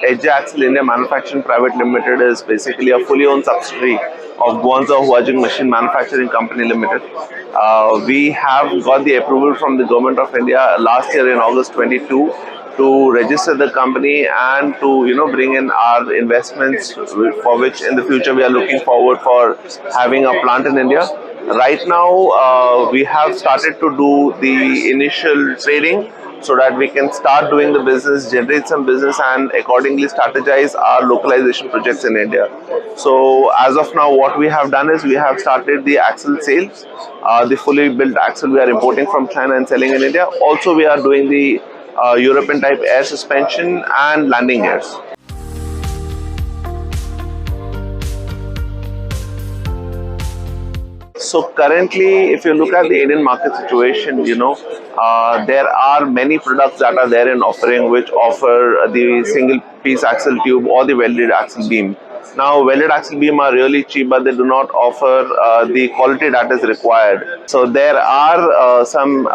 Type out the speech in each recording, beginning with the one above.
HJ Axle India Manufacturing Private Limited is basically a fully owned subsidiary of Guangzhou Huajing Machine Manufacturing Company Limited. We have got the approval from the Government of India last year in August 22 to register the company and to bring in our investments, for which in the future we are looking forward for having a plant in India. Right now we have started to do the initial trading so that we can start doing the business, generate some business, and accordingly strategize our localization projects in India. So as of now, what we have done is we have started the axle sales. The fully built axle we are importing from China and selling in India. Also, we are doing the European type air suspension and landing gears. So currently, if you look at the Indian market situation, there are many products that are there in offering which offer the single piece axle tube or the welded axle beam. Now, welded axle beam are really cheap, but they do not offer the quality that is required. So there are some,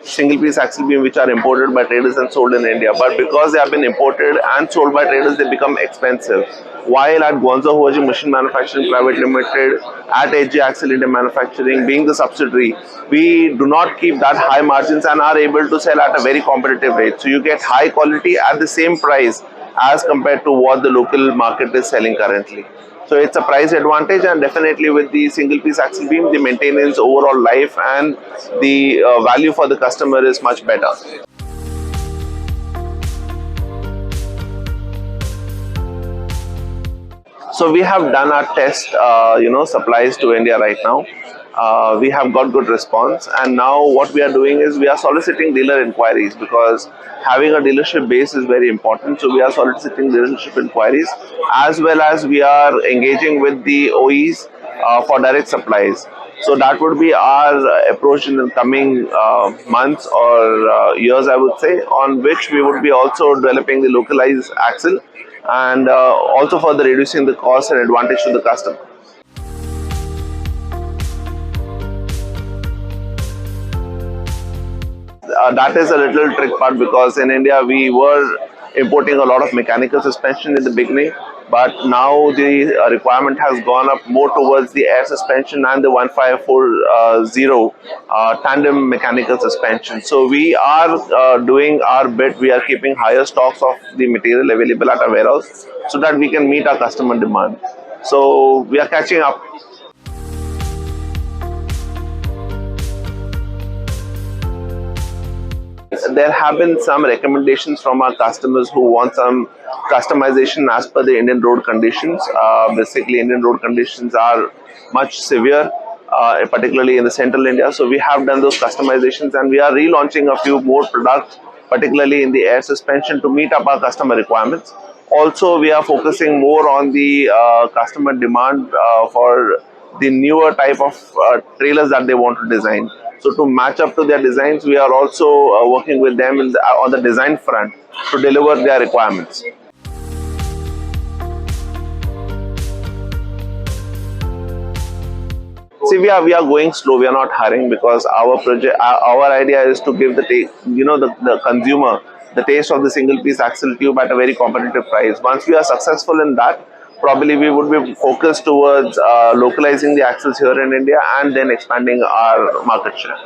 single piece axle beam which are imported by traders and sold in India. But because they have been imported and sold by traders, they become expensive. While at Guangzhou Huajing Machine Manufacturing Private Limited, at HJ Axle India Manufacturing, being the subsidiary, we do not keep that high margins and are able to sell at a very competitive rate. So you get high quality at the same price as compared to what the local market is selling currently. So it's a price advantage, and definitely with the single piece axle beam, the maintenance, overall life, and the value for the customer is much better. So we have done our test, supplies to India right now. We have got good response, and now what we are doing is we are soliciting dealer inquiries, because having a dealership base is very important. So we are soliciting dealership inquiries, as well as we are engaging with the OEs for direct supplies. So that would be our approach in the coming months or years, I would say, on which we would be also developing the localized axle and also further reducing the cost and advantage to the customer. That is a little trick part, because in India we were importing a lot of mechanical suspension in the beginning, but now the requirement has gone up more towards the air suspension and the 1540 tandem mechanical suspension. So we are doing our bit. We are keeping higher stocks of the material available at our warehouse so that we can meet our customer demand. So we are catching up. There have been some recommendations from our customers who want some customization as per the Indian road conditions. Basically, Indian road conditions are much severe, particularly in the central India. So we have done those customizations, and we are relaunching a few more products, particularly in the air suspension, to meet up our customer requirements. Also, we are focusing more on the customer demand for the newer type of trailers that they want to design. So to match up to their designs, we are also working with them on the design front to deliver their requirements. See, we are going slow. We are not hurrying, because our project, our idea is to give the consumer the taste of the single piece axle tube at a very competitive price. Once we are successful in that, probably we would be focused towards localizing the axles here in India and then expanding our market share.